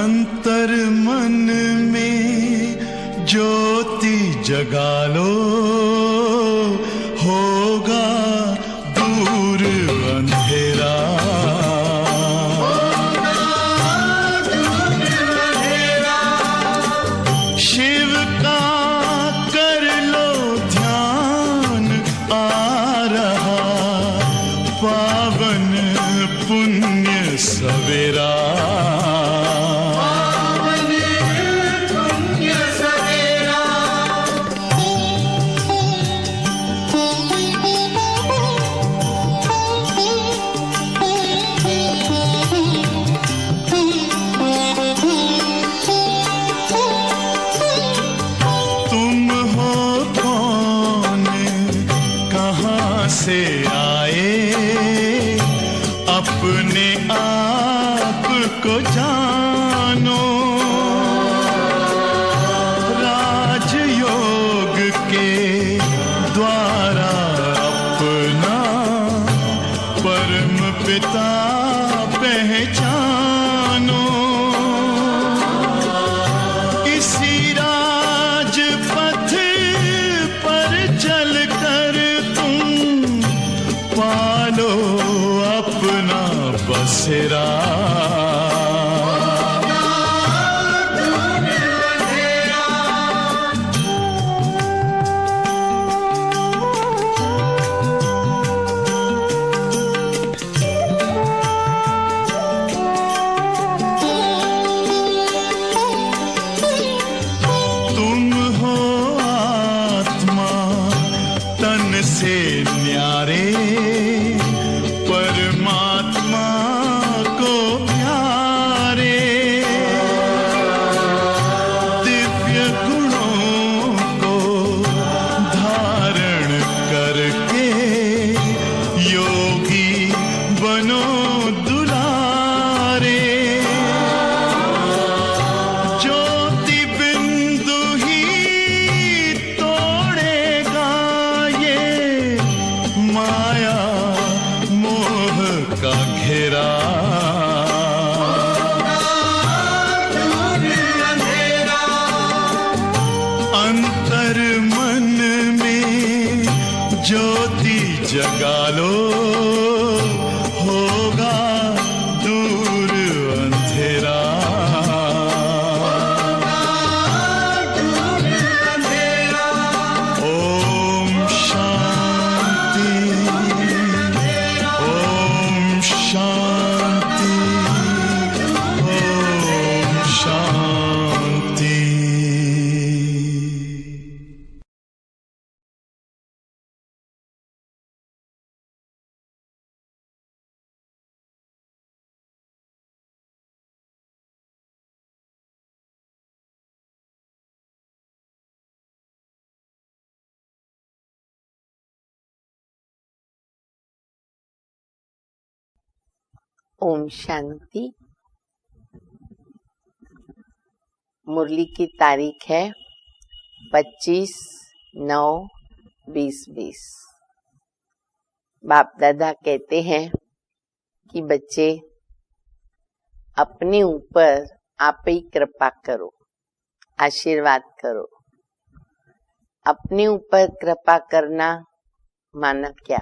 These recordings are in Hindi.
अंतर मन में ज्योति जगा लो, होगा दूर अंधेरा। शिव का कर लो ध्यान, आ रहा पावन पुण्य सवेरा। से आए अपने आप को जानो, राजयोग के द्वारा अपना परम पिता पहचानो। इसी राजपथ पर चलकर पालो अपना बसेरा। तुम हो आत्मा तन से न्यारे, परमात्मा को प्यारे। दिव्य गुणों को धारण करके योगी बनो दुलारे। ज्योति बिंदु ही तोड़ेगा ये माया का घेरा। अंतर मन में ज्योति जगा लो, होगा दूर अंधेरा। ओम शांति, ओम शांति, ओम शांति। ओम शांति। मुरली की तारीख है 25/9/2020। बाप दादा कहते हैं कि बच्चे अपने ऊपर आप ही कृपा करो, आशीर्वाद करो। अपने ऊपर कृपा करना माना क्या?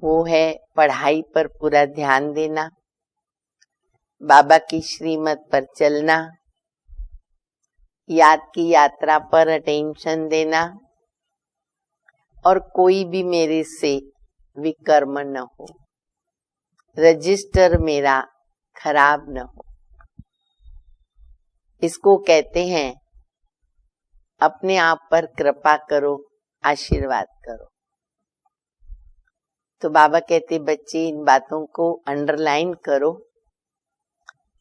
वो है पढ़ाई पर पूरा ध्यान देना, बाबा की श्रीमत पर चलना, याद की यात्रा पर अटेंशन देना, और कोई भी मेरे से विकर्म न हो, रजिस्टर मेरा खराब न हो। इसको कहते हैं अपने आप पर कृपा करो, आशीर्वाद करो। तो बाबा कहते बच्चे इन बातों को अंडरलाइन करो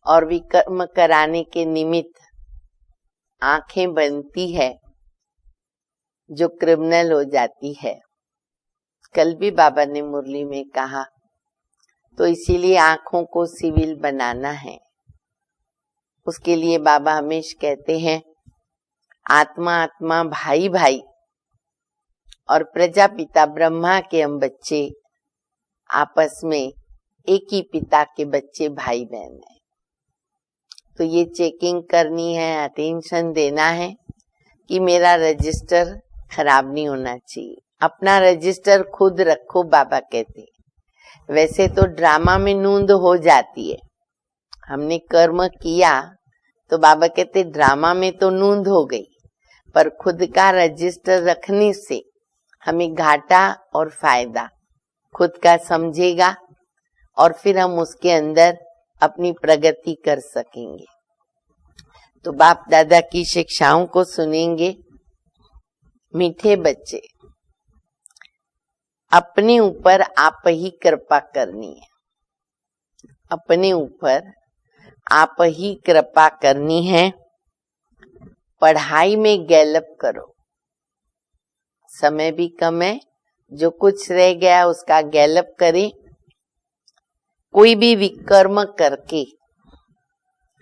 और विकर्म कराने के निमित्त आंखें बनती है जो क्रिमिनल हो जाती है। कल भी बाबा ने मुरली में कहा, तो इसीलिए आंखों को सिविल बनाना है। उसके लिए बाबा हमेशा कहते हैं आत्मा आत्मा भाई भाई, और प्रजापिता ब्रह्मा के हम बच्चे आपस में एक ही पिता के बच्चे भाई बहन हैं। तो ये चेकिंग करनी है, अटेंशन देना है कि मेरा रजिस्टर खराब नहीं होना चाहिए। अपना रजिस्टर खुद रखो, बाबा कहते। वैसे तो ड्रामा में नूंद हो जाती है, हमने कर्म किया तो बाबा कहते ड्रामा में तो नूंद हो गई, पर खुद का रजिस्टर रखने से हमें घाटा और फायदा खुद का समझेगा और फिर हम उसके अंदर अपनी प्रगति कर सकेंगे। तो बाप दादा की शिक्षाओं को सुनेंगे। मीठे बच्चे, अपने ऊपर आप ही कृपा करनी है, अपने ऊपर आप ही कृपा करनी है। पढ़ाई में गैलप करो, समय भी कम है, जो कुछ रह गया उसका गैलप करें। कोई भी विकर्म करके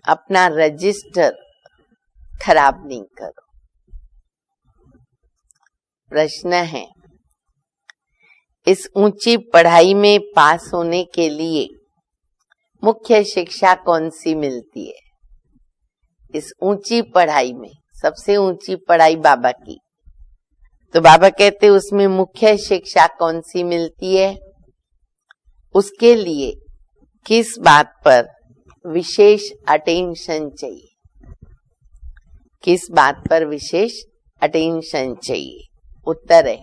अपना रजिस्टर खराब नहीं करो। प्रश्न है, इस ऊंची पढ़ाई में पास होने के लिए मुख्य शिक्षा कौन सी मिलती है? इस ऊंची पढ़ाई में सबसे ऊंची पढ़ाई बाबा की, तो बाबा कहते उसमें मुख्य शिक्षा कौन सी मिलती है? उसके लिए किस बात पर विशेष अटेंशन चाहिए? किस बात पर विशेष अटेंशन चाहिए? उत्तर है,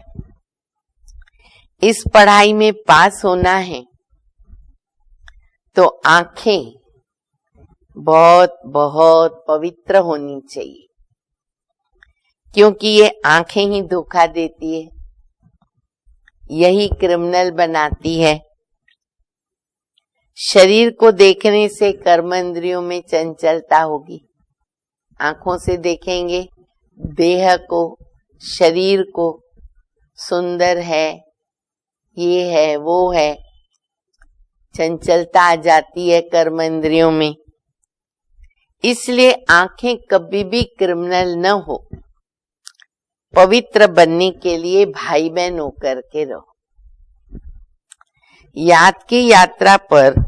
इस पढ़ाई में पास होना है तो आंखें बहुत बहुत पवित्र होनी चाहिए, क्योंकि ये आंखें ही धोखा देती है, यही क्रिमिनल बनाती है। शरीर को देखने से कर्म इंद्रियों में चंचलता होगी। आंखों से देखेंगे देह को, शरीर को, सुंदर है, ये है, वो है, चंचलता आ जाती है कर्म इंद्रियों में। इसलिए आंखें कभी भी क्रिमिनल न हो, पवित्र बनने के लिए भाई बहन होकर के रहो। याद की यात्रा पर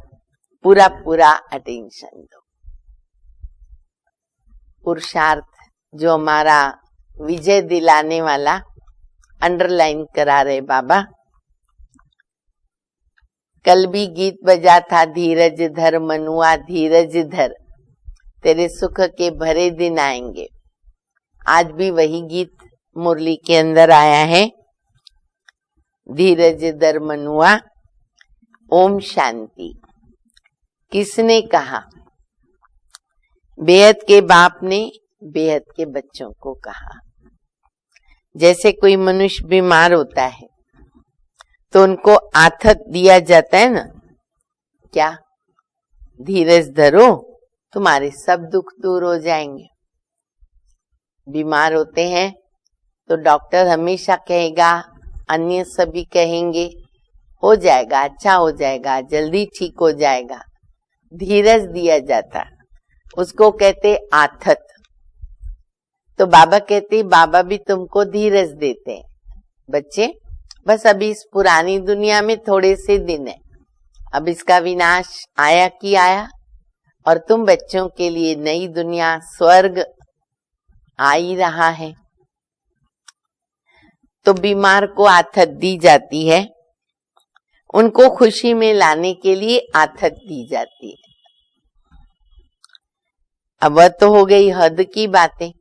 पूरा पूरा अटेंशन दो। पुरुषार्थ जो हमारा विजय दिलाने वाला अंडरलाइन करा रहे बाबा। कल भी गीत बजा था, धीरज धर मनुआ धीरज धर, तेरे सुख के भरे दिन आएंगे। आज भी वही गीत मुरली के अंदर आया है, धीरज धर मनुआ। ओम शांति। किसने कहा? बेहद के बाप ने बेहद के बच्चों को कहा। जैसे कोई मनुष्य बीमार होता है तो उनको आथत दिया जाता है ना, क्या? धीरज धरो, तुम्हारे सब दुख दूर हो जाएंगे। बीमार होते हैं तो डॉक्टर हमेशा कहेगा, अन्य सभी कहेंगे हो जाएगा, अच्छा हो जाएगा, जल्दी ठीक हो जाएगा। धीरज दिया जाता, उसको कहते आथत। तो बाबा कहते बाबा भी तुमको धीरज देते हैं। बच्चे, बस अभी इस पुरानी दुनिया में थोड़े से दिन है, अब इसका विनाश आया कि आया, और तुम बच्चों के लिए नई दुनिया स्वर्ग आ ही रहा है। तो बीमार को आथत दी जाती है, उनको खुशी में लाने के लिए आथत दी जाती है। अब वह तो हो गई हद की बातें,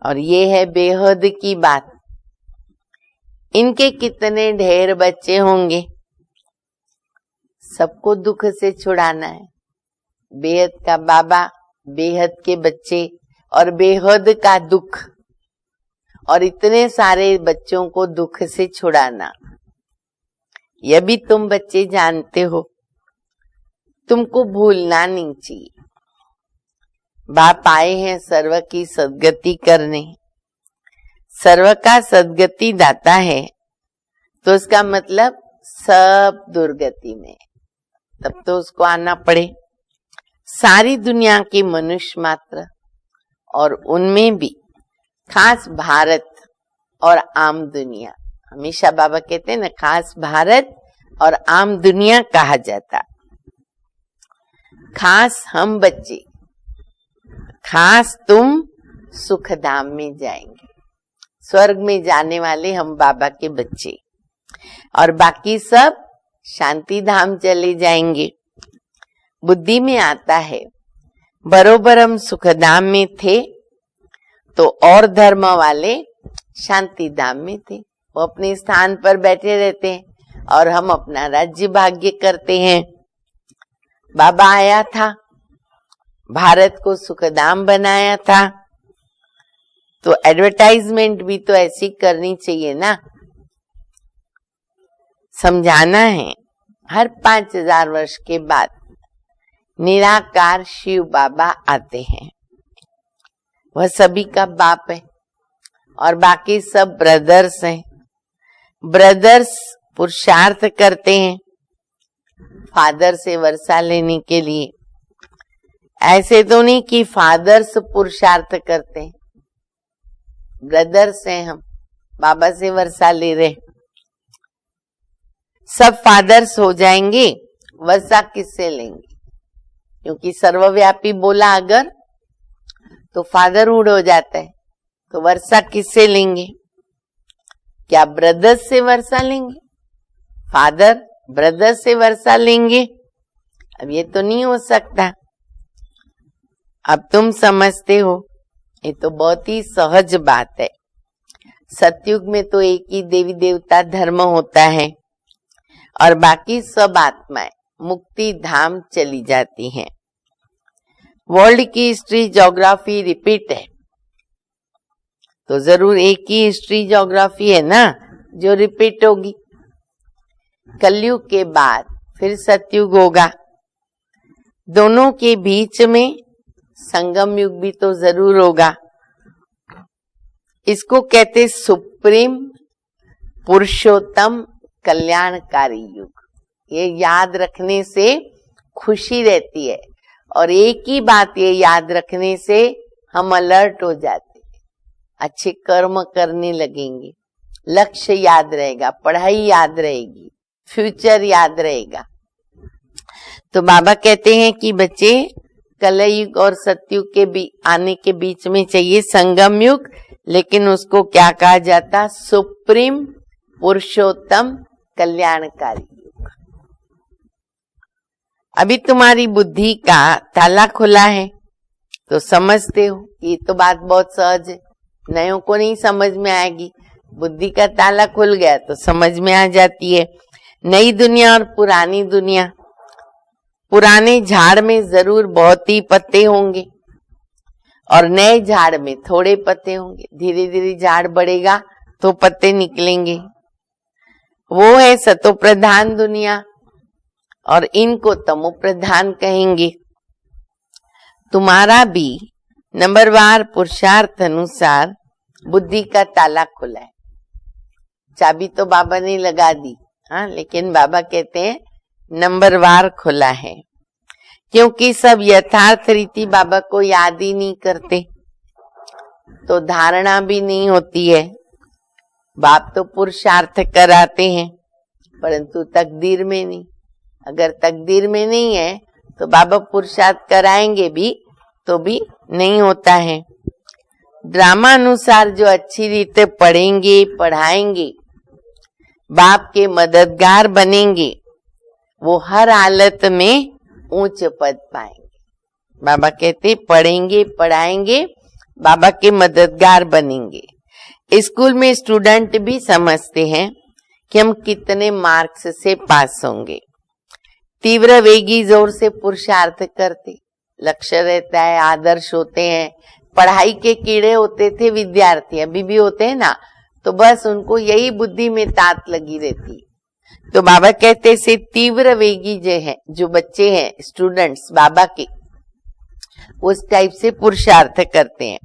और ये है बेहद की बात। इनके कितने ढेर बच्चे होंगे, सबको दुख से छुड़ाना है। बेहद का बाबा, बेहद के बच्चे और बेहद का दुख, और इतने सारे बच्चों को दुख से छुड़ाना, यह भी तुम बच्चे जानते हो, तुमको भूलना नहीं चाहिए। बाप आए हैं सर्व की सद्गति करने, सर्व का सद्गति दाता है, तो उसका मतलब सब दुर्गति में, तब तो उसको आना पड़े। सारी दुनिया के मनुष्य मात्र, और उनमें भी खास भारत और आम दुनिया। हमेशा बाबा कहते हैं ना, खास भारत और आम दुनिया कहा जाता। खास हम बच्चे खास तुम सुखधाम में जाएंगे। स्वर्ग में जाने वाले हम बाबा के बच्चे, और बाकी सब शांति धाम चले जाएंगे। बुद्धि में आता है बरोबर हम सुखधाम में थे तो और धर्म वाले शांति धाम में थे। वो अपने स्थान पर बैठे रहते हैं और हम अपना राज्य भाग्य करते हैं। बाबा आया था, भारत को सुखधाम बनाया था, तो एडवर्टाइजमेंट भी तो ऐसी करनी चाहिए ना। समझाना है हर 5000 वर्ष के बाद निराकार शिव बाबा आते हैं। वह सभी का बाप है और बाकी सब ब्रदर्स हैं। ब्रदर्स पुरुषार्थ करते हैं फादर से वर्षा लेने के लिए। ऐसे तो नहीं कि फादर्स पुरुषार्थ करते हैं, ब्रदर्स हैं हम, बाबा से वर्षा ले रहे। सब फादर्स हो जाएंगे, वर्षा किससे लेंगे? क्योंकि सर्वव्यापी बोला अगर तो फादरहुड हो जाता है, तो वर्षा किससे लेंगे? क्या ब्रदर्स से वर्षा लेंगे? फादर ब्रदर से वर्षा लेंगे? अब ये तो नहीं हो सकता। अब तुम समझते हो, ये तो बहुत ही सहज बात है। सतयुग में तो एक ही देवी देवता धर्म होता है और बाकी सब आत्माएं मुक्ति धाम चली जाती हैं। वर्ल्ड की हिस्ट्री ज्योग्राफी रिपीट है, तो जरूर एक ही हिस्ट्री ज्योग्राफी है ना जो रिपीट होगी। कलयुग के बाद फिर सतयुग होगा, दोनों के बीच में संगम युग भी तो जरूर होगा। इसको कहते सुप्रीम पुरुषोत्तम कल्याणकारी युग। ये याद रखने से खुशी रहती है और एक ही बात ये याद रखने से हम अलर्ट हो जाते हैं, अच्छे कर्म करने लगेंगे, लक्ष्य याद रहेगा, पढ़ाई याद रहेगी, फ्यूचर याद रहेगा। तो बाबा कहते हैं कि बच्चे कलयुग और सतयुग के आने के बीच में चाहिए संगम युग, लेकिन उसको क्या कहा जाता? सुप्रीम पुरुषोत्तम कल्याणकारी युग। अभी तुम्हारी बुद्धि का ताला खुला है तो समझते हो, ये तो बात बहुत सहज है, नयों को नहीं समझ में आएगी। बुद्धि का ताला खुल गया तो समझ में आ जाती है। नई दुनिया और पुरानी दुनिया, पुराने झाड़ में जरूर बहुत ही पत्ते होंगे और नए झाड़ में थोड़े पत्ते होंगे। धीरे धीरे झाड़ बढ़ेगा तो पत्ते निकलेंगे। वो है सतो प्रधान दुनिया और इनको तमो प्रधान कहेंगे। तुम्हारा भी नंबरवार पुरुषार्थ अनुसार बुद्धि का ताला खुला है। चाबी तो बाबा ने लगा दी, हाँ, लेकिन बाबा कहते हैं नंबरवार खुला है, क्योंकि सब यथार्थ रीति बाबा को याद ही नहीं करते, तो धारणा भी नहीं होती है। बाप तो पुरुषार्थ कराते हैं परंतु तकदीर में नहीं। अगर तकदीर में नहीं है तो बाबा पुरुषार्थ कराएंगे भी तो भी नहीं होता है। ड्रामा अनुसार जो अच्छी रीते पढ़ेंगे, पढ़ाएंगे, बाप के मददगार बनेंगे, वो हर हालत में ऊंच पद पाएंगे। बाबा कहते पढ़ेंगे, पढ़ाएंगे, बाबा के मददगार बनेंगे। स्कूल में स्टूडेंट भी समझते हैं कि हम कितने मार्क्स से पास होंगे। तीव्र वेगी जोर से पुरुषार्थ करते, लक्ष्य रहता है, आदर्श होते हैं। पढ़ाई के कीड़े होते थे विद्यार्थी, अभी भी होते हैं ना, तो बस उनको यही बुद्धि में तात लगी रहती। तो बाबा कहते से तीव्र वेगी जो है, जो बच्चे हैं स्टूडेंट्स बाबा के, उस टाइप से पुरुषार्थ करते हैं।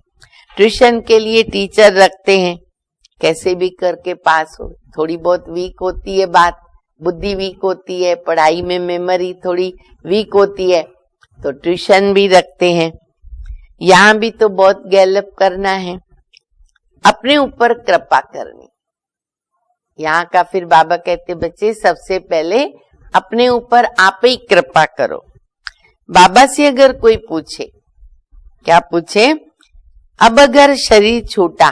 ट्यूशन के लिए टीचर रखते हैं, कैसे भी करके पास हो। थोड़ी बहुत वीक होती है बात, बुद्धि वीक होती है, पढ़ाई में मेमोरी थोड़ी वीक होती है, तो ट्यूशन भी रखते हैं। यहाँ भी तो बहुत गैलप करना है, अपने ऊपर कृपा करनी। यहाँ का फिर बाबा कहते बच्चे सबसे पहले अपने ऊपर आप ही कृपा करो। बाबा से अगर कोई पूछे क्या पूछे? अब अगर शरीर छूटा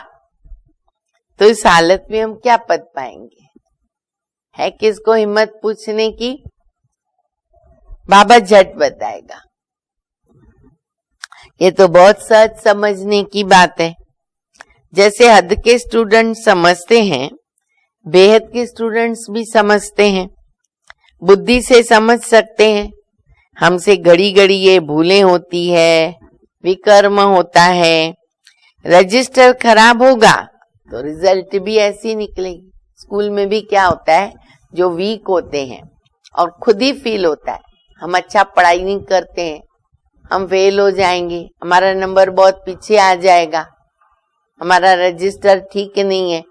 तो इस हालत में हम क्या पद पाएंगे? है किसको हिम्मत पूछने की? बाबा झट बताएगा। ये तो बहुत सहज समझने की बात है। जैसे हद के स्टूडेंट समझते हैं, बेहद के स्टूडेंट्स भी समझते हैं, बुद्धि से समझ सकते हैं। हमसे घड़ी घड़ी ये भूलें होती है, विकर्म होता है, रजिस्टर खराब होगा तो रिजल्ट भी ऐसी निकलेगी। स्कूल में भी क्या होता है, जो वीक होते हैं और खुद ही फील होता है हम अच्छा पढ़ाई नहीं करते हैं, हम फेल हो जाएंगे, हमारा नंबर बहुत पीछे आ जाएगा, हमारा रजिस्टर ठीक नहीं है,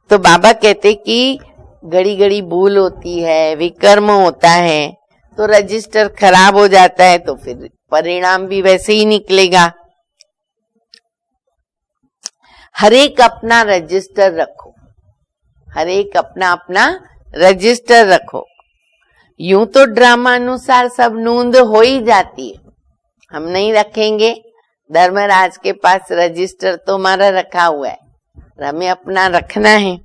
तो बाबा कहते कि घड़ी घड़ी भूल होती है, विकर्म होता है, तो रजिस्टर खराब हो जाता है, तो फिर परिणाम भी वैसे ही निकलेगा। हर एक अपना रजिस्टर रखो, हर एक अपना अपना रजिस्टर रखो। यूं तो ड्रामा अनुसार सब नोंद हो ही जाती है, हम नहीं रखेंगे। धर्मराज के पास रजिस्टर तो हमारा रखा हुआ है, हमें अपना रखना है।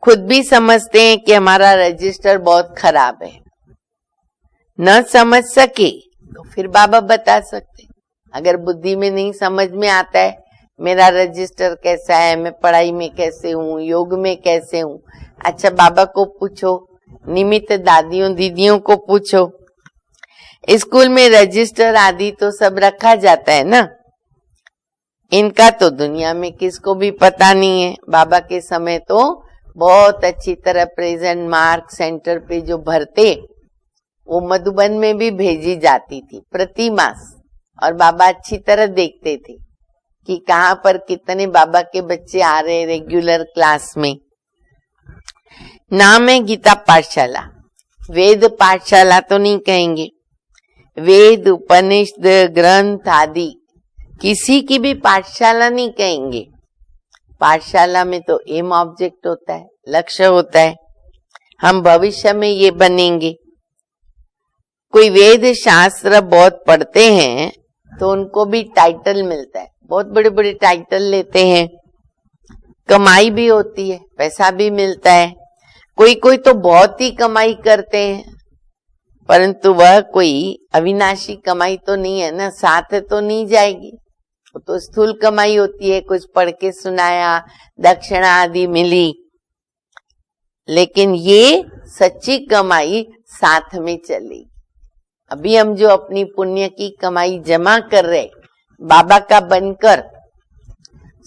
खुद भी समझते हैं कि हमारा रजिस्टर बहुत खराब है, न समझ सके तो फिर बाबा बता सकते। अगर बुद्धि में नहीं समझ में आता है मेरा रजिस्टर कैसा है, मैं पढ़ाई में कैसे हूँ, योग में कैसे हूँ, अच्छा बाबा को पूछो, निमित्त दादियों दीदियों को पूछो। स्कूल में रजिस्टर आदि तो सब रखा जाता है ना, इनका तो दुनिया में किसको भी पता नहीं है। बाबा के समय तो बहुत अच्छी तरह प्रेजेंट मार्क सेंटर पे जो भरते, वो मधुबन में भी भेजी जाती थी प्रति मास, और बाबा अच्छी तरह देखते थे कि कहाँ पर कितने बाबा के बच्चे आ रहे रेगुलर क्लास में। नाम है गीता पाठशाला, वेद पाठशाला तो नहीं कहेंगे। वेद उपनिषद ग्रंथ आदि किसी की भी पाठशाला नहीं कहेंगे। पाठशाला में तो एम ऑब्जेक्ट होता है, लक्ष्य होता है, हम भविष्य में ये बनेंगे। कोई वेद शास्त्र बहुत पढ़ते हैं तो उनको भी टाइटल मिलता है, बहुत बड़े बड़े टाइटल लेते हैं, कमाई भी होती है, पैसा भी मिलता है। कोई कोई तो बहुत ही कमाई करते हैं, परंतु वह कोई अविनाशी कमाई तो नहीं है ना, साथ तो नहीं जाएगी, वो तो स्थूल कमाई होती है, कुछ पढ़ के सुनाया, दक्षिणा आदि मिली। लेकिन ये सच्ची कमाई साथ में चलेगी। अभी हम जो अपनी पुण्य की कमाई जमा कर रहे, बाबा का बनकर,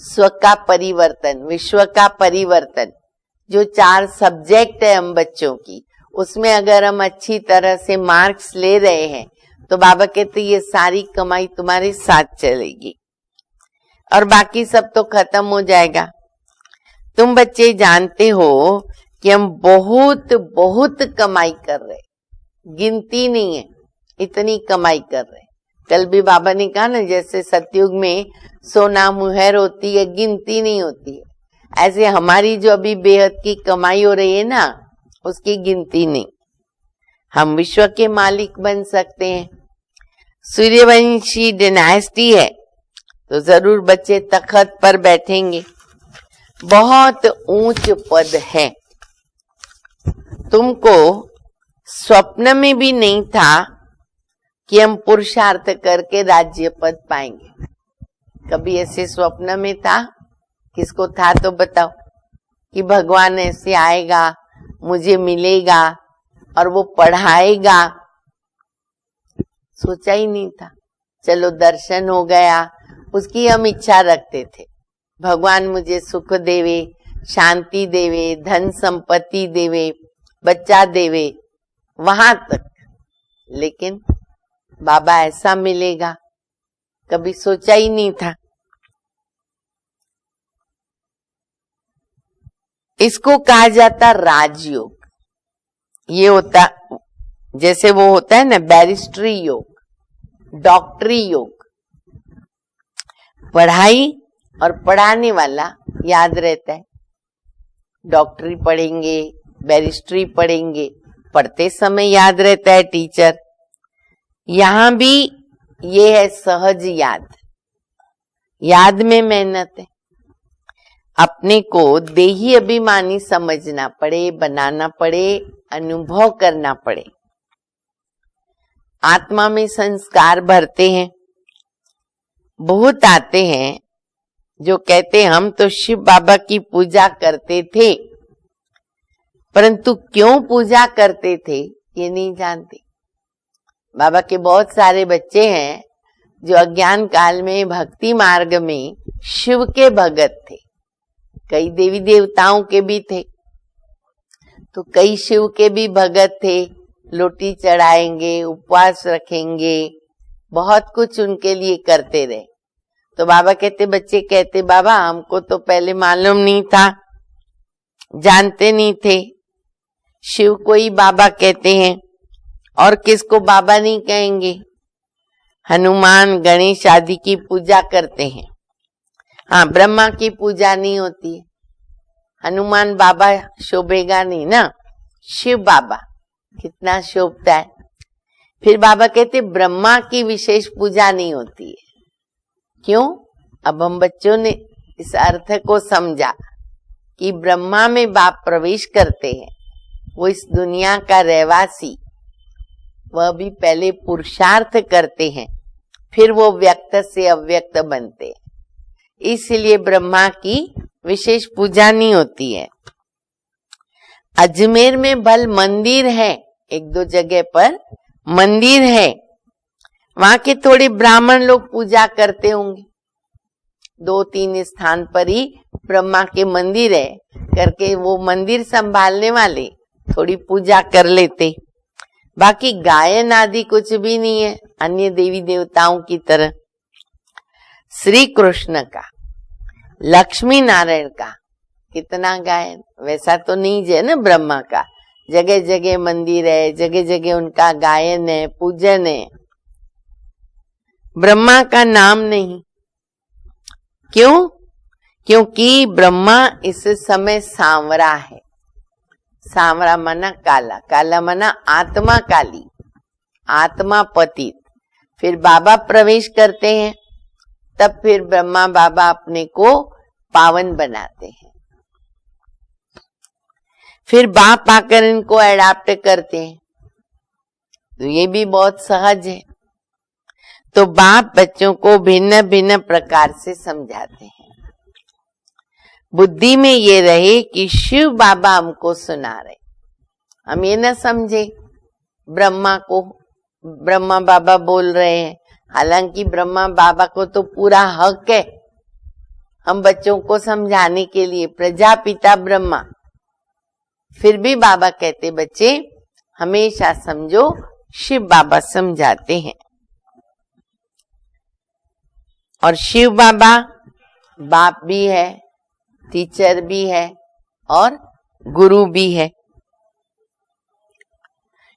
स्व का परिवर्तन, विश्व का परिवर्तन, जो 4 सब्जेक्ट है हम बच्चों की, उसमें अगर हम अच्छी तरह से मार्क्स ले रहे हैं तो बाबा कहते ये सारी कमाई तुम्हारे साथ चलेगी और बाकी सब तो खत्म हो जाएगा। तुम बच्चे जानते हो कि हम बहुत बहुत कमाई कर रहे, गिनती नहीं है, इतनी कमाई कर रहे। कल भी बाबा ने कहा ना, जैसे सतयुग में सोना मुहर होती है, गिनती नहीं होती है, ऐसे हमारी जो अभी बेहद की कमाई हो रही है ना, उसकी गिनती नहीं। हम विश्व के मालिक बन सकते हैं। सूर्यवंशी डिनास्टी है तो जरूर बच्चे तख्त पर बैठेंगे, बहुत ऊंच पद है। तुमको स्वप्न में भी नहीं था कि हम पुरुषार्थ करके राज्य पद पाएंगे। कभी ऐसे स्वप्न में था? किसको था तो बताओ कि भगवान ऐसे आएगा, मुझे मिलेगा और वो पढ़ाएगा। सोचा ही नहीं था। चलो दर्शन हो गया, उसकी हम इच्छा रखते थे, भगवान मुझे सुख देवे, शांति देवे, धन संपत्ति देवे, बच्चा देवे, वहां तक। लेकिन बाबा ऐसा मिलेगा कभी सोचा ही नहीं था। इसको कहा जाता राजयोग। ये होता, जैसे वो होता है ना बैरिस्ट्री योग, डॉक्टरी योग, पढ़ाई और पढ़ाने वाला याद रहता है। डॉक्टरी पढ़ेंगे, बैरिस्ट्री पढ़ेंगे, पढ़ते समय याद रहता है टीचर। यहाँ भी ये है सहज याद। याद में मेहनत है। अपने को देही अभिमानी समझना पड़े, बनाना पड़े, अनुभव करना पड़े। आत्मा में संस्कार भरते हैं। बहुत आते हैं जो कहते हम तो शिव बाबा की पूजा करते थे, परंतु क्यों पूजा करते थे ये नहीं जानते। बाबा के बहुत सारे बच्चे हैं जो अज्ञान काल में भक्ति मार्ग में शिव के भगत थे। कई देवी देवताओं के भी थे, तो कई शिव के भी भगत थे। लोटी चढ़ाएंगे, उपवास रखेंगे, बहुत कुछ उनके लिए करते रहे। तो बाबा कहते, बच्चे कहते, बाबा हमको तो पहले मालूम नहीं था, जानते नहीं थे। शिव को ही बाबा कहते हैं और किसको बाबा नहीं कहेंगे। हनुमान, गणेश आदि की पूजा करते हैं। हाँ, ब्रह्मा की पूजा नहीं होती है। हनुमान बाबा शोभेगा नहीं ना, शिव बाबा कितना शोभता है। फिर बाबा कहते ब्रह्मा की विशेष पूजा नहीं होती है। क्यों? अब हम बच्चों ने इस अर्थ को समझा कि ब्रह्मा में बाप प्रवेश करते हैं। वो इस दुनिया का रहवासी, वह भी पहले पुरुषार्थ करते हैं, फिर वो व्यक्त से अव्यक्त बनते हैं। इसलिए ब्रह्मा की विशेष पूजा नहीं होती है। अजमेर में भल मंदिर है, एक दो जगह पर मंदिर है, वहां के थोड़े ब्राह्मण लोग पूजा करते होंगे। 2-3 स्थान पर ही ब्रह्मा के मंदिर है करके वो मंदिर संभालने वाले थोड़ी पूजा कर लेते। बाकी गायन आदि कुछ भी नहीं है अन्य देवी देवताओं की तरह। श्री कृष्ण का, लक्ष्मी नारायण का कितना गायन, वैसा तो नहीं है ना ब्रह्मा का। जगह जगह मंदिर है, जगह जगह उनका गायन है, पूजन है। ब्रह्मा का नाम नहीं। क्यों? क्योंकि ब्रह्मा इस समय सांवरा है। सांवरा मना काला, काला मना आत्मा काली, आत्मा पतित। फिर बाबा प्रवेश करते हैं, तब फिर ब्रह्मा बाबा अपने को पावन बनाते हैं। फिर बाप आकर इनको अडॉप्ट करते हैं, तो ये भी बहुत सहज है। तो बाप बच्चों को भिन्न भिन्न प्रकार से समझाते हैं। बुद्धि में ये रहे कि शिव बाबा हमको सुना रहे। हम ये न समझे ब्रह्मा को ब्रह्मा बाबा बोल रहे हैं, हालांकि ब्रह्मा बाबा को तो पूरा हक है हम बच्चों को समझाने के लिए, प्रजापिता ब्रह्मा। फिर भी बाबा कहते बच्चे हमेशा समझो शिव बाबा समझाते हैं। और शिव बाबा बाप भी है, टीचर भी है और गुरु भी है।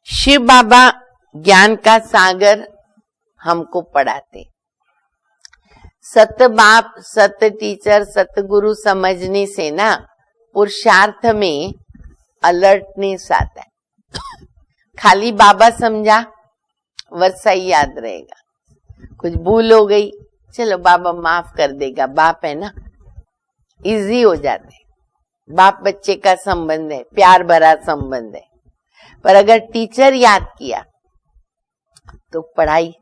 शिव बाबा ज्ञान का सागर हमको पढ़ाते। सत बाप, सत टीचर, सत गुरु समझने से ना पुरुषार्थ में अलर्टनेस आता है। खाली बाबा समझा वर्षा ही याद रहेगा, कुछ भूल हो गई चलो बाबा माफ कर देगा, बाप है ना, इजी हो जाते। बाप बच्चे का संबंध है, प्यार भरा संबंध है। पर अगर टीचर याद किया तो पढ़ाई,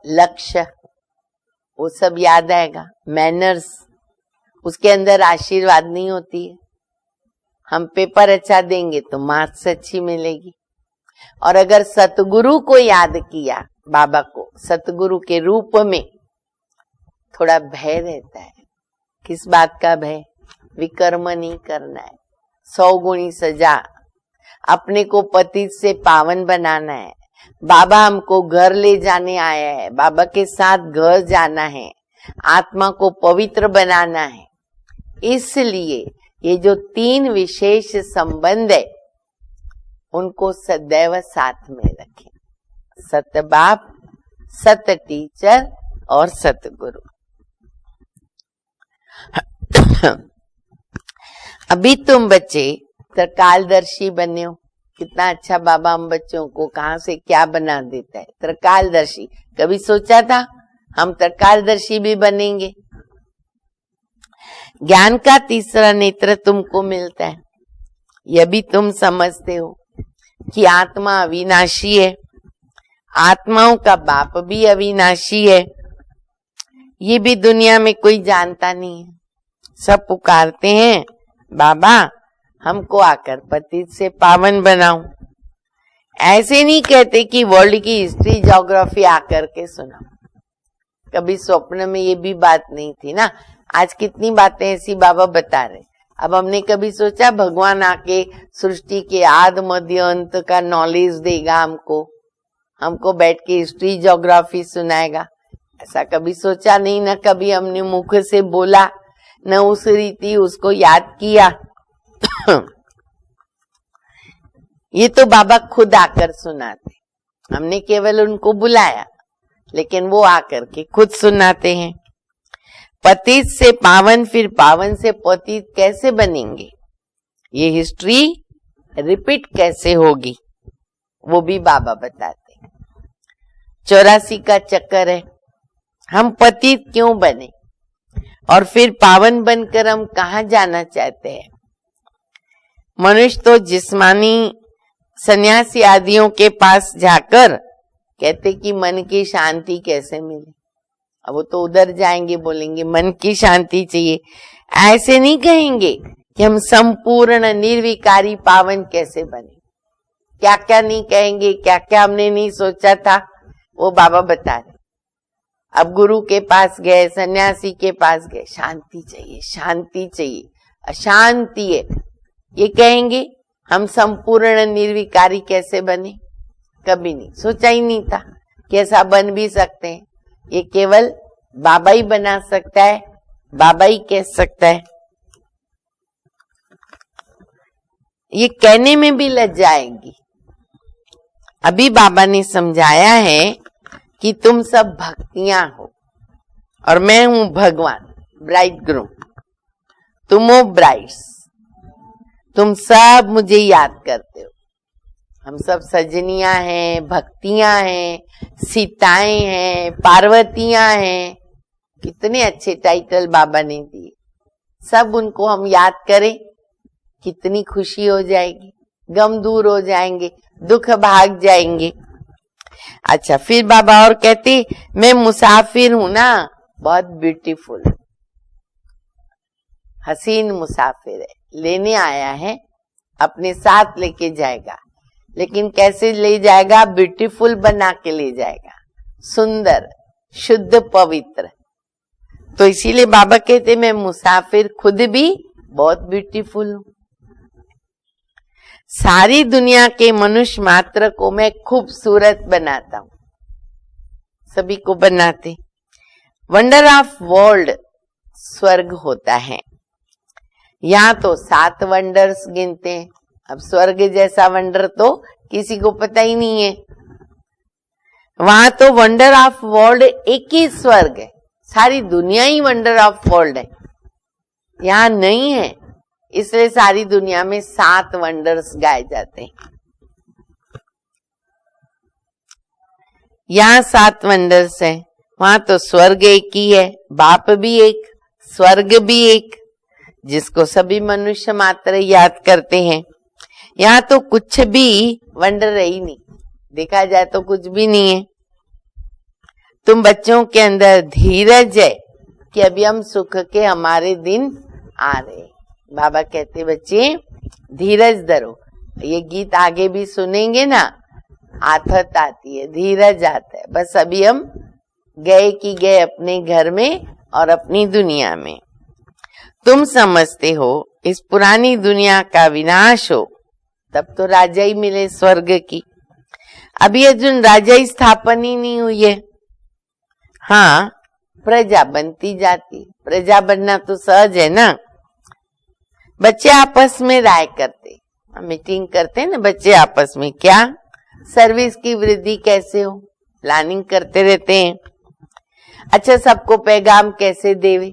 लक्ष्य, वो सब याद आएगा। मैनर्स, उसके अंदर आशीर्वाद नहीं होती है। हम पेपर अच्छा देंगे तो मार्क्स अच्छी मिलेगी। और अगर सतगुरु को याद किया, बाबा को सतगुरु के रूप में, थोड़ा भय रहता है। किस बात का भय? विकर्म नहीं करना है, 100 गुणी सजा, अपने को पतित से पावन बनाना है। बाबा हमको घर ले जाने आया है, बाबा के साथ घर जाना है, आत्मा को पवित्र बनाना है। इसलिए ये जो 3 विशेष संबंध है उनको सदैव साथ में रखें। सत बाप, सत टीचर और सतगुरु। अभी तुम बच्चे त्रिकालदर्शी बने हो, कितना अच्छा बाबा हम बच्चों को कहाँ से क्या बना देता है। त्रिकालदर्शी, कभी सोचा था हम त्रिकालदर्शी भी बनेंगे? ज्ञान का तीसरा नेत्र तुमको मिलता है, यह भी तुम समझते हो कि आत्मा अविनाशी है, आत्माओं का बाप भी अविनाशी है। ये भी दुनिया में कोई जानता नहीं है। सब पुकारते हैं बाबा हमको आकर पतित से पावन बनाओ। ऐसे नहीं कहते कि वर्ल्ड की हिस्ट्री ज्योग्राफी आकर के सुनाओ। कभी स्वप्न में ये भी बात नहीं थी ना। आज कितनी बातें ऐसी बाबा बता रहे। अब हमने कभी सोचा भगवान आके सृष्टि के आद मध्य अंत का नॉलेज देगा हमको बैठ के हिस्ट्री ज्योग्राफी सुनाएगा? ऐसा कभी सोचा नहीं। न कभी हमने मुख से बोला, न उस रीति उसको याद किया। ये तो बाबा खुद आकर सुनाते, हमने केवल उनको बुलाया, लेकिन वो आकर के खुद सुनाते हैं। पतित से पावन, फिर पावन से पतित कैसे बनेंगे? ये हिस्ट्री रिपीट कैसे होगी? वो भी बाबा बताते हैं। 84 का चक्कर है। हम पतित क्यों बने और फिर पावन बनकर हम कहाँ जाना चाहते हैं? मनुष्य तो जिस्मानी सन्यासी आदियों के पास जाकर कहते कि मन की शांति कैसे मिले। अब वो तो उधर जाएंगे, बोलेंगे मन की शांति चाहिए। ऐसे नहीं कहेंगे कि हम संपूर्ण निर्विकारी पावन कैसे बने। क्या क्या नहीं कहेंगे, क्या क्या हमने नहीं सोचा था, वो बाबा बता रहे। अब गुरु के पास गए, सन्यासी के पास गए, शांति चाहिए, शांति चाहिए, अशांति है। ये कहेंगे हम संपूर्ण निर्विकारी कैसे बने? कभी नहीं सोचा ही नहीं था कि ऐसा बन भी सकते हैं। ये केवल बाबा ही बना सकता है, बाबा ही कह सकता है। ये कहने में भी लज्जा आएगी। अभी बाबा ने समझाया है कि तुम सब भक्तियां हो और मैं हूं भगवान, ब्राइड ग्रूम। तुम हो ब्राइड्स, तुम सब मुझे याद करते हो। हम सब सजनियां हैं, भक्तियां हैं, सीताएं हैं, पार्वतियां हैं। कितने अच्छे टाइटल बाबा ने दिए। सब उनको हम याद करें, कितनी खुशी हो जाएगी, गम दूर हो जाएंगे, दुख भाग जाएंगे। अच्छा, फिर बाबा और कहते मैं मुसाफिर हूं ना, बहुत ब्यूटीफुल, हसीन मुसाफिर है, लेने आया है, अपने साथ लेके जाएगा। लेकिन कैसे ले जाएगा? ब्यूटीफुल बना के ले जाएगा, सुंदर, शुद्ध, पवित्र। तो इसीलिए बाबा कहते मैं मुसाफिर खुद भी बहुत ब्यूटीफुल हूं। सारी दुनिया के मनुष्य मात्र को मैं खूबसूरत बनाता हूं, सभी को बनाते। वंडर ऑफ वर्ल्ड स्वर्ग होता है। यहाँ तो 7 वंडर्स गिनते हैं। अब स्वर्ग जैसा वंडर तो किसी को पता ही नहीं है। वहां तो वंडर ऑफ वर्ल्ड एक ही स्वर्ग है, सारी दुनिया ही वंडर ऑफ वर्ल्ड है। यहाँ नहीं है, इसलिए सारी दुनिया में 7 वंडर्स गाए जाते हैं। यहाँ 7 वंडर्स हैं, वहां तो स्वर्ग एक ही है, बाप भी एक, स्वर्ग भी एक, जिसको सभी मनुष्य मात्र याद करते हैं। यहाँ तो कुछ भी वंडर है ही नहीं, देखा जाए तो कुछ भी नहीं है। तुम बच्चों के अंदर धीरज है कि अभी हम सुख के हमारे दिन आ रहे। बाबा कहते बच्चे धीरज धरो। ये गीत आगे भी सुनेंगे ना, आथत आती है, धीरज आता है। बस अभी हम गए कि गए अपने घर में और अपनी दुनिया में। तुम समझते हो इस पुरानी दुनिया का विनाश हो, तब तो राजा ही मिले स्वर्ग की। अभी अर्जुन राजा ही स्थापन ही नहीं हुई है। हाँ, प्रजा बनती जाती, प्रजा बनना तो सहज है ना। बच्चे आपस में राय करते, मीटिंग करते हैं ना बच्चे आपस में, क्या सर्विस की वृद्धि कैसे हो, प्लानिंग करते रहते हैं। अच्छा, सबको पैगाम कैसे देवे।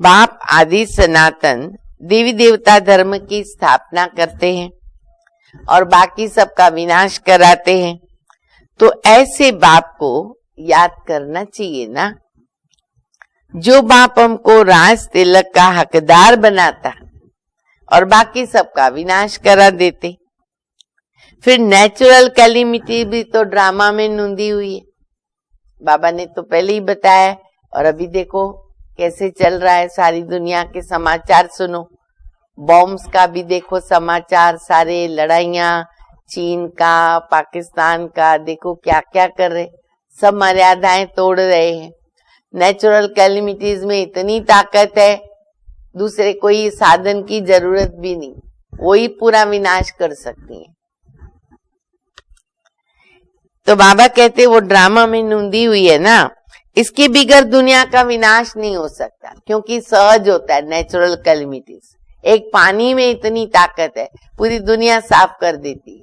बाप आदि सनातन देवी देवता धर्म की स्थापना करते हैं। और बाकी सबका विनाश कराते हैं। तो ऐसे बाप को याद करना चाहिए ना। जो बाप हमको राज तिलक का हकदार बनाता और बाकी सबका विनाश करा देते। फिर नेचुरल कैलिमिटी भी तो ड्रामा में नूंदी हुई है। बाबा ने तो पहले ही बताया, और अभी देखो कैसे चल रहा है। सारी दुनिया के समाचार सुनो, बॉम्ब्स का भी देखो समाचार, सारे लड़ाइयां, चीन का, पाकिस्तान का, देखो क्या क्या कर रहे, सब मर्यादाएं तोड़ रहे हैं। नेचुरल कैलिमिटीज में इतनी ताकत है, दूसरे कोई साधन की जरूरत भी नहीं, वही पूरा विनाश कर सकती है। तो बाबा कहते वो ड्रामा में नूंदी हुई है ना, इसके बिगैर दुनिया का विनाश नहीं हो सकता, क्योंकि सहज होता है नेचुरल कैलिमिटीज। एक पानी में इतनी ताकत है, पूरी दुनिया साफ कर देती है।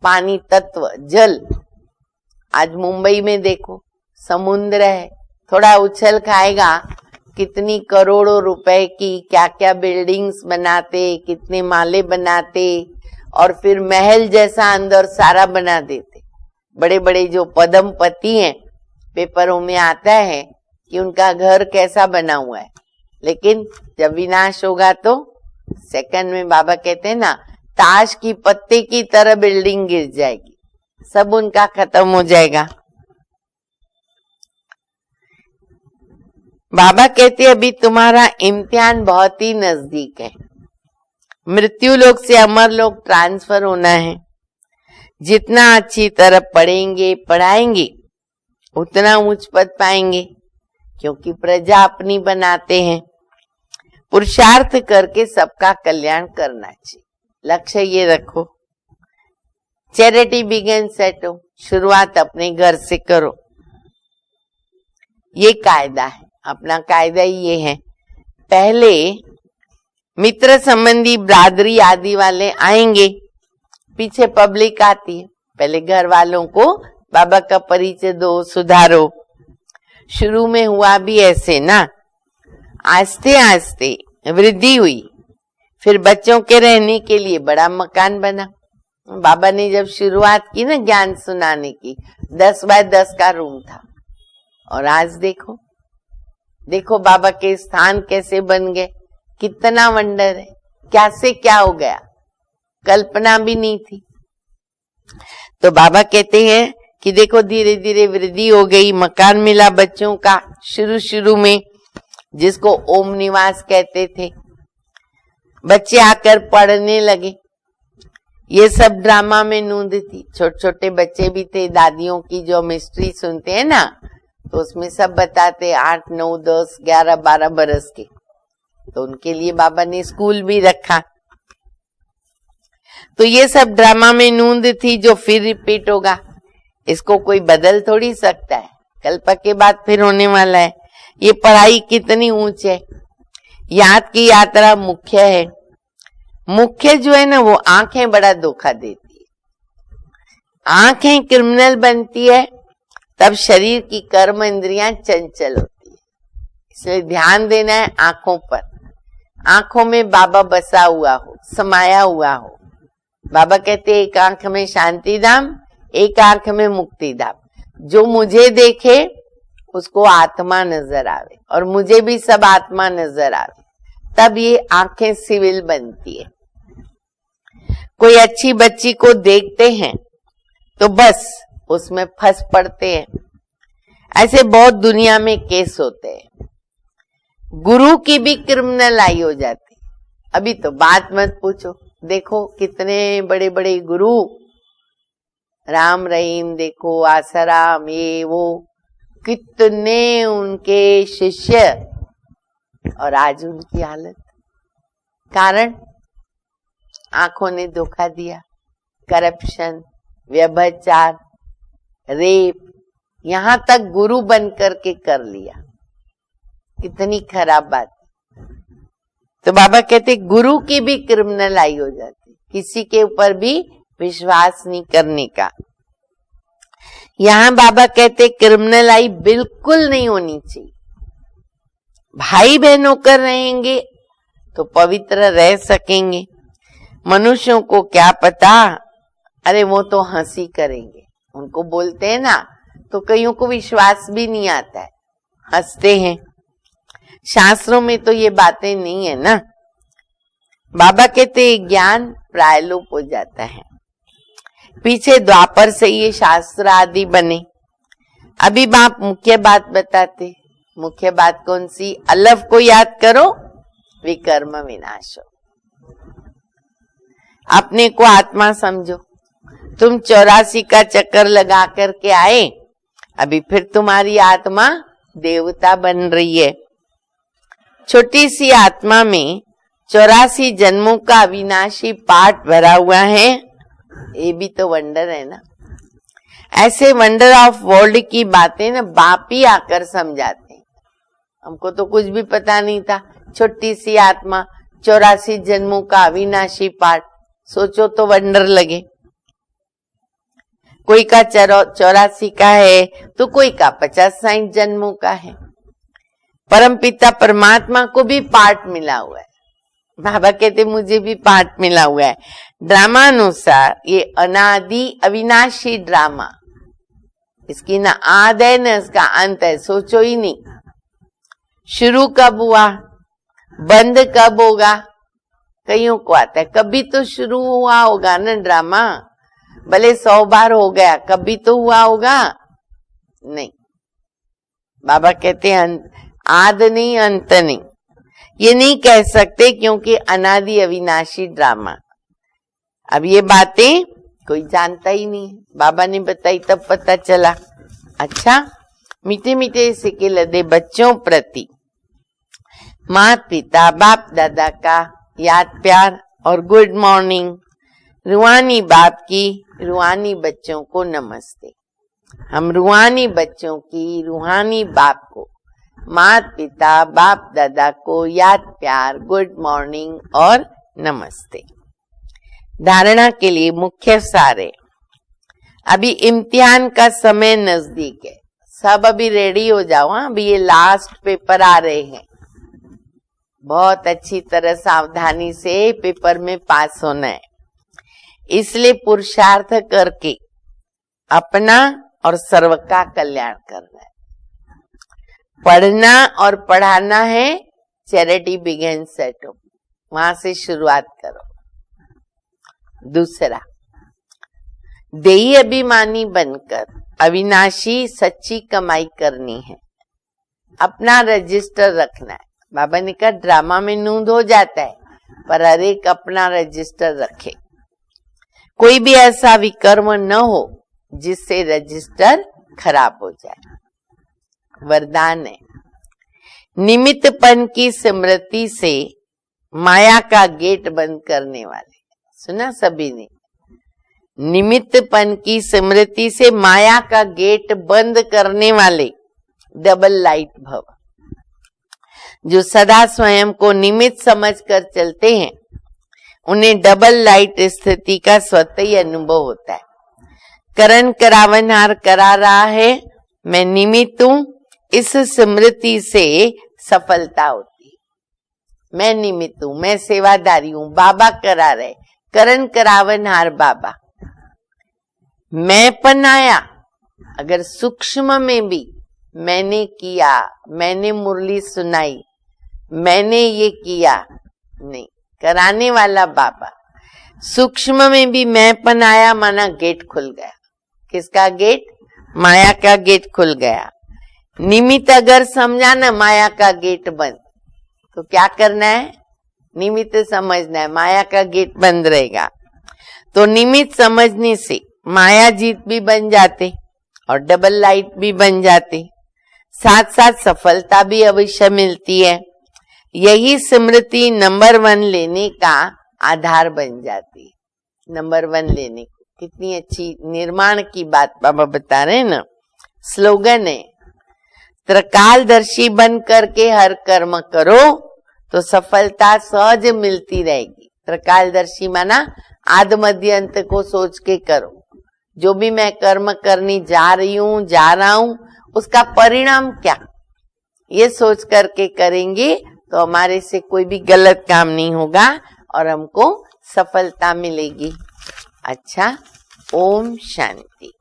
पानी तत्व, जल। आज मुंबई में देखो समुद्र है, थोड़ा उछल खाएगा, कितनी करोड़ों रुपए की क्या क्या बिल्डिंग्स बनाते, कितने माले बनाते, और फिर महल जैसा अंदर सारा बना देते। बड़े बड़े जो पद्मपति हैं, पेपरों में आता है कि उनका घर कैसा बना हुआ है, लेकिन जब विनाश होगा तो सेकंड में बाबा कहते हैं ना, ताश की पत्ते की तरह बिल्डिंग गिर जाएगी, सब उनका खत्म हो जाएगा। बाबा कहते अभी तुम्हारा इम्तिहान बहुत ही नजदीक है। मृत्यु लोक से अमर लोक ट्रांसफर होना है। जितना अच्छी तरह पढ़ेंगे पढ़ाएंगे उतना उच्च पद पाएंगे, क्योंकि प्रजा अपनी बनाते हैं। पुरुषार्थ करके सबका कल्याण करना चाहिए, लक्ष्य ये रखो। चैरिटी बिगिंस एट होम, शुरुआत अपने घर से करो, ये कायदा है। अपना कायदा ये है, पहले मित्र संबंधी ब्रादरी आदि वाले आएंगे, पीछे पब्लिक आती है। पहले घर वालों को बाबा का परिचय दो, सुधारो। शुरू में हुआ भी ऐसे ना, आस्ते आस्ते वृद्धि हुई। फिर बच्चों के रहने के लिए बड़ा मकान बना। बाबा ने जब शुरुआत की ना ज्ञान सुनाने की, 10 बाय 10 का रूम था, और आज देखो देखो बाबा के स्थान कैसे बन गए, कितना वंडर है, क्या से क्या हो गया, कल्पना भी नहीं थी। तो बाबा कहते हैं कि देखो धीरे धीरे वृद्धि हो गई, मकान मिला बच्चों का। शुरू शुरू में जिसको ओम निवास कहते थे, बच्चे आकर पढ़ने लगे। ये सब ड्रामा में नूंद थी। छोटे छोटे बच्चे भी थे, दादियों की जो मिस्ट्री सुनते हैं ना, तो उसमें सब बताते 8, 9, 10, 11, 12 बरस के। तो उनके लिए बाबा ने स्कूल भी रखा। तो ये सब ड्रामा में नूंद थी जो फिर रिपीट होगा, इसको कोई बदल थोड़ी सकता है, कल्प के बाद फिर होने वाला है। ये पढ़ाई कितनी ऊंच है, याद की यात्रा मुख्य है। मुख्य जो है ना, वो आंखें बड़ा धोखा देती है। आंखें क्रिमिनल बनती है, तब शरीर की कर्म इंद्रियां चंचल होती है। इसलिए ध्यान देना है आंखों पर। आंखों में बाबा बसा हुआ हो, समाया हुआ हो। बाबा कहते एक आंख में शांति धाम, एक आंख में मुक्ति धाम। जो मुझे देखे उसको आत्मा नजर आवे, और मुझे भी सब आत्मा नजर आवे, तब ये आंखें सिविल बनती है। कोई अच्छी बच्ची को देखते हैं तो बस उसमें फंस पड़ते हैं। ऐसे बहुत दुनिया में केस होते हैं। गुरु की भी क्रिमिनल आई हो जाती। अभी तो बात मत पूछो, देखो कितने बड़े बड़े गुरु, राम रहीम देखो, आसाराम, ये वो, कितने उनके शिष्य, और आज उनकी हालत। कारण आंखों ने धोखा दिया। करप्शन, व्यभिचार, रेप, यहां तक गुरु बन करके कर लिया। कितनी खराब बात। तो बाबा कहते गुरु की भी क्रिमिनल आई हो जाती, किसी के ऊपर भी विश्वास नहीं करने का। यहां बाबा कहते क्रिमिनल आई बिल्कुल नहीं होनी चाहिए। भाई बहन होकर रहेंगे तो पवित्र रह सकेंगे। मनुष्यों को क्या पता, अरे वो तो हंसी करेंगे, उनको बोलते हैं ना तो कईयों को विश्वास भी नहीं आता है, हंसते हैं। शास्त्रों में तो ये बातें नहीं है ना। बाबा कहते ज्ञान प्रायलोप हो जाता है। पीछे द्वापर से ये शास्त्र आदि बने। अभी बाप मुख्य बात बताते। मुख्य बात कौन सी? अलफ को याद करो, विकर्म विनाश हो। अपने को आत्मा समझो। तुम 84 का चक्कर लगा करके आए, अभी फिर तुम्हारी आत्मा देवता बन रही है। छोटी सी आत्मा में 84 जन्मों का अविनाशी पाठ भरा हुआ है। ये भी तो वंडर है ना। ऐसे वंडर ऑफ वर्ल्ड की बातें ना बाप ही आकर समझाते हैं। हमको तो कुछ भी पता नहीं था। छोटी सी आत्मा, 84 जन्मों का अविनाशी पाठ, सोचो तो वंडर लगे। कोई का 84 का है तो कोई का 50-60 जन्मों का है। परमपिता परमात्मा को भी पाठ मिला हुआ है। बाबा कहते मुझे भी पाठ मिला हुआ है। ड्रामा अनुसार ये अनादि अविनाशी ड्रामा, इसकी ना आद है ना इसका अंत है, सोचो ही नहीं। शुरू कब हुआ, बंद कब होगा, कईयों को आता है। कभी तो शुरू हुआ होगा ना ड्रामा, भले 100 बार हो गया, कभी तो हुआ होगा नहीं। बाबा कहते हैं आद नहीं अंत नहीं, ये नहीं कह सकते क्योंकि अनादि अविनाशी ड्रामा। अब ये बातें कोई जानता ही नहीं, बाबा ने बताई तब पता चला। अच्छा, मीठे मीठे सिक्के लदे बच्चों प्रति माता पिता बाप दादा का याद प्यार और गुड मॉर्निंग। रूहानी बाप की रूहानी बच्चों को नमस्ते। हम रूहानी बच्चों की रूहानी बाप को, माता पिता बाप दादा को याद प्यार, गुड मॉर्निंग और नमस्ते। धारणा के लिए मुख्य सारे। अभी इम्तिहान का समय नजदीक है, सब अभी रेडी हो जाओ। अभी ये लास्ट पेपर आ रहे हैं, बहुत अच्छी तरह सावधानी से पेपर में पास होना है। इसलिए पुरुषार्थ करके अपना और सर्व का कल्याण करना है। पढ़ना और पढ़ाना है, चैरिटी बिगिंस एट होम, वहां से शुरुआत करो। दूसरा, देही अभिमानी बनकर अविनाशी सच्ची कमाई करनी है। अपना रजिस्टर रखना है। बाबा ने कहा ड्रामा में नूंद हो जाता है, पर हर एक अपना रजिस्टर रखे। कोई भी ऐसा विकर्म न हो जिससे रजिस्टर खराब हो जाए। वरदान है, निमित्तपन की स्मृति से माया का गेट बंद करने वाले। सुना सभी ने? निमित्तपन की स्मृति से माया का गेट बंद करने वाले डबल लाइट भव। जो सदा स्वयं को निमित्त समझकर चलते हैं, उन्हें डबल लाइट स्थिति का स्वतः ही अनुभव होता है। करण करावनहार करा रहा है, मैं निमित्त हूं, इस स्मृति से सफलता होती है। मैं निमित्त हूं, मैं सेवादारी हूं, बाबा करा रहे, करण करावनहार बाबा। मैं पनाया, अगर सूक्ष्म में भी मैंने किया, मैंने मुरली सुनाई, मैंने ये किया, नहीं, कराने वाला बाबा। सूक्ष्म में भी मैं पनाया, माना गेट खुल गया। किसका गेट? माया का गेट खुल गया। निमित्त अगर समझा ना माया का गेट बंद, तो क्या करना है? निमित्त समझना है, माया का गेट बंद रहेगा। तो निमित्त समझने से माया जीत भी बन जाते और डबल लाइट भी बन जाते, साथ साथ सफलता भी अवश्य मिलती है। यही स्मृति नंबर 1 लेने का आधार बन जाती है। नंबर 1 लेने को कितनी अच्छी निर्माण की बात बाबा बता रहे हैं ना। स्लोगन है, त्रिकालदर्शी बन करके हर कर्म करो तो सफलता सहज मिलती रहेगी। त्रिकालदर्शी माना आदि मध्य अंत को सोच के करो। जो भी मैं कर्म करने जा रही हूं, जा रहा हूं, उसका परिणाम क्या, ये सोच करके करेंगे तो हमारे से कोई भी गलत काम नहीं होगा और हमको सफलता मिलेगी। अच्छा, ओम शांति।